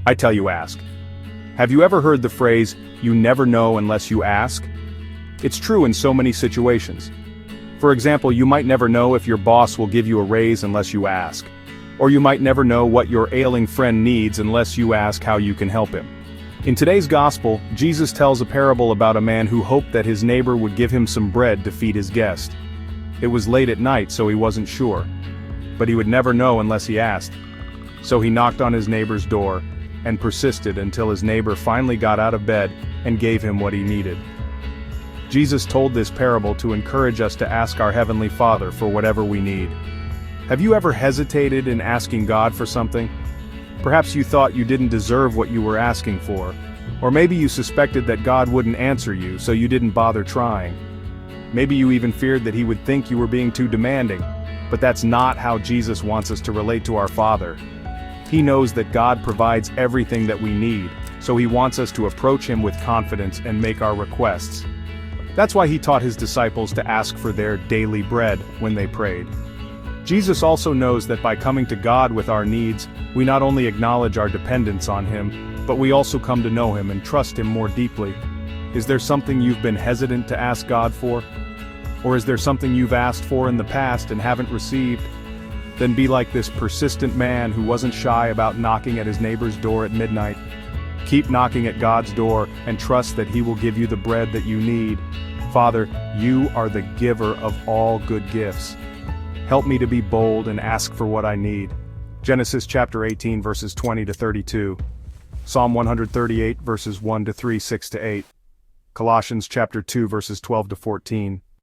I tell you, ask. Have you ever heard the phrase, "You never know unless you ask"? It's true in so many situations. For example, you might never know if your boss will give you a raise unless you ask. Or you might never know what your ailing friend needs unless you ask how you can help him. In today's gospel, Jesus tells a parable about a man who hoped that his neighbor would give him some bread to feed his guest. It was late at night, so he wasn't sure. But he would never know unless he asked. So he knocked on his neighbor's door, and persisted until his neighbor finally got out of bed and gave him what he needed. Jesus told this parable to encourage us to ask our Heavenly Father for whatever we need. Have you ever hesitated in asking God for something? Perhaps you thought you didn't deserve what you were asking for, or maybe you suspected that God wouldn't answer you, so you didn't bother trying. Maybe you even feared that He would think you were being too demanding, but that's not how Jesus wants us to relate to our Father. He knows that God provides everything that we need, so He wants us to approach Him with confidence and make our requests. That's why He taught His disciples to ask for their daily bread when they prayed. Jesus also knows that by coming to God with our needs, we not only acknowledge our dependence on Him, but we also come to know Him and trust Him more deeply. Is there something you've been hesitant to ask God for? Or is there something you've asked for in the past and haven't received? Then be like this persistent man who wasn't shy about knocking at his neighbor's door at midnight. Keep knocking at God's door and trust that He will give you the bread that you need. Father, You are the giver of all good gifts. Help me to be bold and ask for what I need. Genesis chapter 18 verses 20 to 32. Psalm 138 verses 1 to 3, 6 to 8. Colossians chapter 2 verses 12 to 14.